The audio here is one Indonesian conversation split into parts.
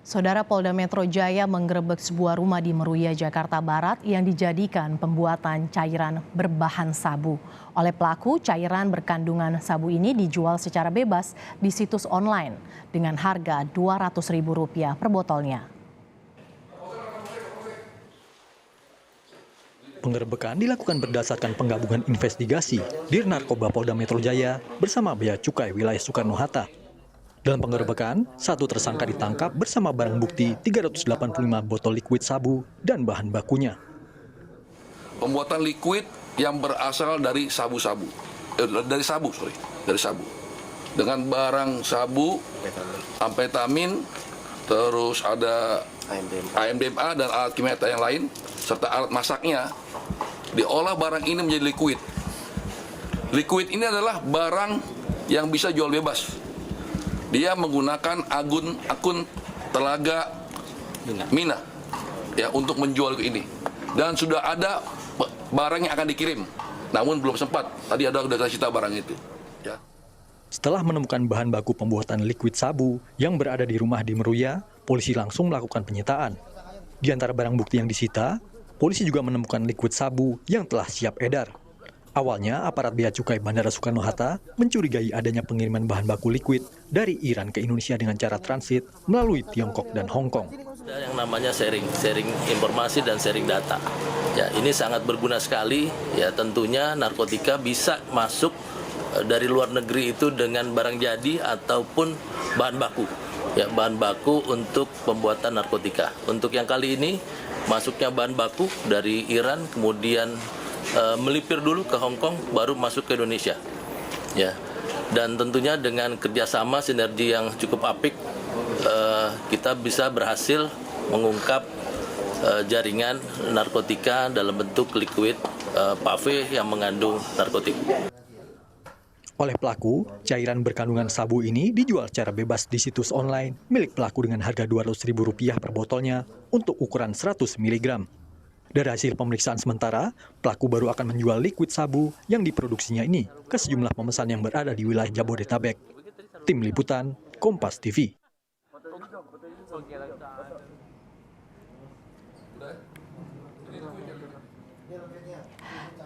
Saudara, Polda Metro Jaya menggerebek sebuah rumah di Meruya, Jakarta Barat yang dijadikan pembuatan cairan berbahan sabu. Oleh pelaku, cairan berkandungan sabu ini dijual secara bebas di situs online dengan harga Rp200.000 per botolnya. Penggerebekan dilakukan berdasarkan penggabungan investigasi Dir Narkoba Polda Metro Jaya bersama Bea Cukai Wilayah Soekarno-Hatta. Dalam penggerebekan, satu tersangka ditangkap bersama barang bukti 385 botol liquid sabu dan bahan bakunya. Pembuatan liquid yang berasal dari sabu. Dengan barang sabu, amfetamin, terus ada AMDMA dan alat kimia yang lain, serta alat masaknya, diolah barang ini menjadi liquid. Liquid ini adalah barang yang bisa jual bebas. Dia menggunakan akun Telaga Mina ya untuk menjual ini. Dan sudah ada barang yang akan dikirim. Namun belum sempat. Tadi ada udah kasih tahu barang itu. Ya. Setelah menemukan bahan baku pembuatan liquid sabu yang berada di rumah di Meruya, polisi langsung melakukan penyitaan. Di antara barang bukti yang disita, polisi juga menemukan liquid sabu yang telah siap edar. Awalnya, aparat Bea Cukai Bandara Soekarno-Hatta mencurigai adanya pengiriman bahan baku liquid dari Iran ke Indonesia dengan cara transit melalui Tiongkok dan Hong Kong. Ada yang namanya sharing informasi dan sharing data. Ya, ini sangat berguna sekali. Ya, tentunya narkotika bisa masuk dari luar negeri itu dengan barang jadi ataupun bahan baku. Ya, bahan baku untuk pembuatan narkotika. Untuk yang kali ini masuknya bahan baku dari Iran, kemudian melipir dulu ke Hong Kong, baru masuk ke Indonesia. Ya, dan tentunya dengan kerjasama sinergi yang cukup apik, kita bisa berhasil mengungkap jaringan narkotika dalam bentuk liquid pave yang mengandung narkotik. Oleh pelaku, cairan berkandungan sabu ini dijual secara bebas di situs online milik pelaku dengan harga Rp200.000 per botolnya untuk ukuran 100 mg. Dari hasil pemeriksaan sementara, pelaku baru akan menjual liquid sabu yang diproduksinya ini ke sejumlah pemesan yang berada di wilayah Jabodetabek. Tim Liputan, Kompas TV.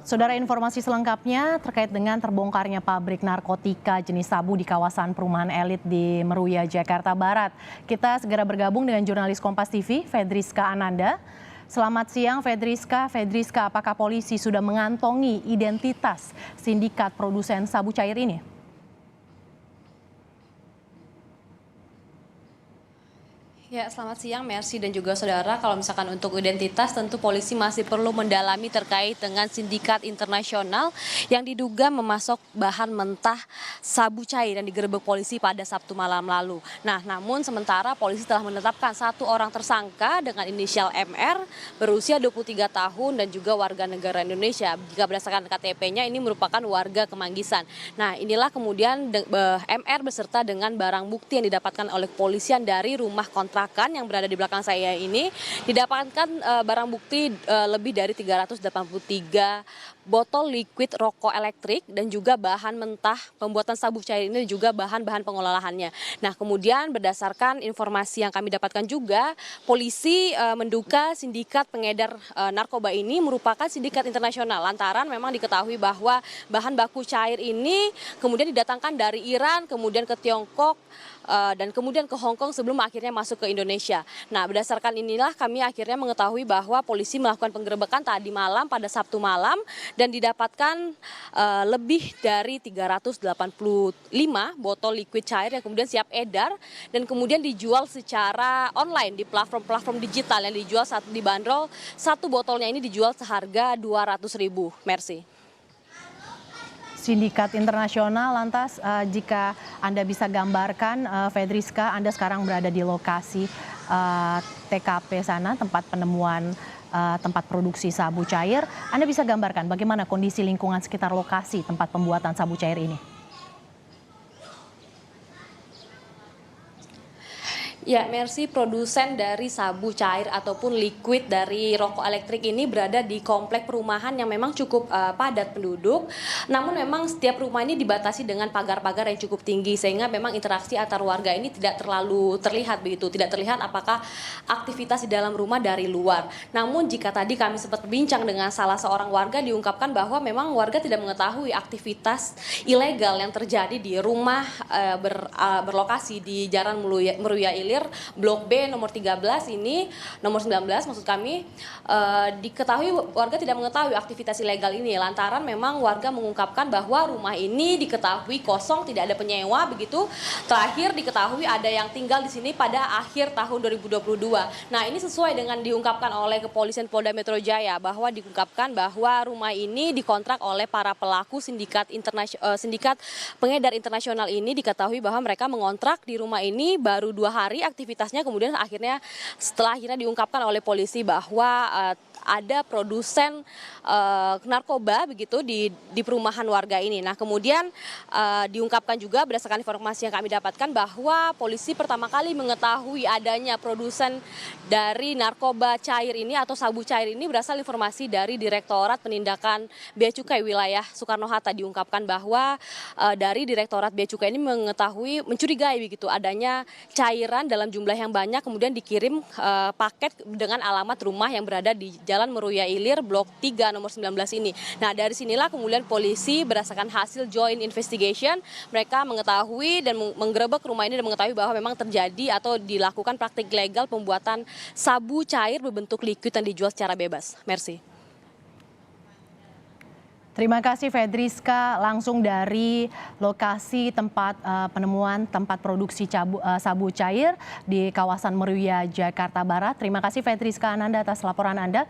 Saudara, informasi selengkapnya terkait dengan terbongkarnya pabrik narkotika jenis sabu di kawasan perumahan elit di Meruya, Jakarta Barat. Kita segera bergabung dengan jurnalis Kompas TV, Fedriska Ananda. Selamat siang, Fedriska. Fedriska, apakah polisi sudah mengantongi identitas sindikat produsen sabu cair ini? Ya, selamat siang Mercy dan juga saudara. Kalau misalkan untuk identitas, tentu polisi masih perlu mendalami terkait dengan sindikat internasional yang diduga memasok bahan mentah sabu cair yang digerebek polisi pada Sabtu malam lalu. Nah, namun sementara polisi telah menetapkan satu orang tersangka dengan inisial MR berusia 23 tahun dan juga warga negara Indonesia. Jika berdasarkan KTP-nya ini merupakan warga Kemanggisan. Nah, inilah kemudian MR beserta dengan barang bukti yang didapatkan oleh kepolisian dari rumah kontrakan yang berada di belakang saya ini, didapatkan barang bukti lebih dari 383 botol liquid rokok elektrik dan juga bahan mentah pembuatan sabu cair ini juga bahan-bahan pengolahannya. Nah, kemudian berdasarkan informasi yang kami dapatkan juga, polisi menduga sindikat pengedar narkoba ini merupakan sindikat internasional lantaran memang diketahui bahwa bahan baku cair ini kemudian didatangkan dari Iran, kemudian ke Tiongkok, dan kemudian ke Hong Kong sebelum akhirnya masuk ke Indonesia. Nah, berdasarkan inilah kami akhirnya mengetahui bahwa polisi melakukan penggerebekan tadi malam pada Sabtu malam dan didapatkan lebih dari 385 botol liquid cair yang kemudian siap edar dan kemudian dijual secara online di platform-platform digital yang dijual saat dibanderol satu botolnya ini dijual seharga Rp200.000. Mercy. Sindikat internasional, lantas jika Anda bisa gambarkan, Fedriska, Anda sekarang berada di lokasi TKP sana, tempat penemuan tempat produksi sabu cair. Anda bisa gambarkan bagaimana kondisi lingkungan sekitar lokasi tempat pembuatan sabu cair ini? Ya, Mercy, produsen dari sabu cair ataupun liquid dari rokok elektrik ini berada di komplek perumahan yang memang cukup padat penduduk. Namun memang setiap rumah ini dibatasi dengan pagar-pagar yang cukup tinggi sehingga memang interaksi antar warga ini tidak terlalu terlihat begitu. Tidak terlihat apakah aktivitas di dalam rumah dari luar. Namun jika tadi kami sempat berbincang dengan salah seorang warga, diungkapkan bahwa memang warga tidak mengetahui aktivitas ilegal yang terjadi di rumah berlokasi di Jalan Meruya Ilir Blok B nomor 13 ini, nomor 19 maksud kami, diketahui warga tidak mengetahui aktivitas ilegal ini lantaran memang warga mengungkapkan bahwa rumah ini diketahui kosong, tidak ada penyewa begitu. Terakhir diketahui ada yang tinggal di sini pada akhir tahun 2022. Nah, ini sesuai dengan diungkapkan oleh Kepolisian Polda Metro Jaya bahwa diungkapkan bahwa rumah ini dikontrak oleh para pelaku sindikat pengedar internasional ini. Diketahui bahwa mereka mengontrak di rumah ini baru 2 hari aktivitasnya, kemudian setelah akhirnya diungkapkan oleh polisi bahwa ada produsen narkoba begitu di perumahan warga ini. Nah, kemudian diungkapkan juga berdasarkan informasi yang kami dapatkan bahwa polisi pertama kali mengetahui adanya produsen dari narkoba cair ini atau sabu cair ini berasal informasi dari Direktorat Penindakan Bea Cukai wilayah Soekarno-Hatta. Diungkapkan bahwa dari Direktorat Bea Cukai ini mencurigai begitu adanya cairan dalam jumlah yang banyak kemudian dikirim paket dengan alamat rumah yang berada di Jalan Meruya Ilir Blok 3 nomor 19 ini. Nah, dari sinilah kemudian polisi berdasarkan hasil joint investigation mereka mengetahui dan menggerebek rumah ini dan mengetahui bahwa memang terjadi atau dilakukan praktik legal pembuatan sabu cair berbentuk liquid yang dijual secara bebas. Mercy. Terima kasih Fedriska, langsung dari lokasi tempat penemuan tempat produksi sabu cair di kawasan Meruya, Jakarta Barat. Terima kasih Fedriska Ananda atas laporan Anda.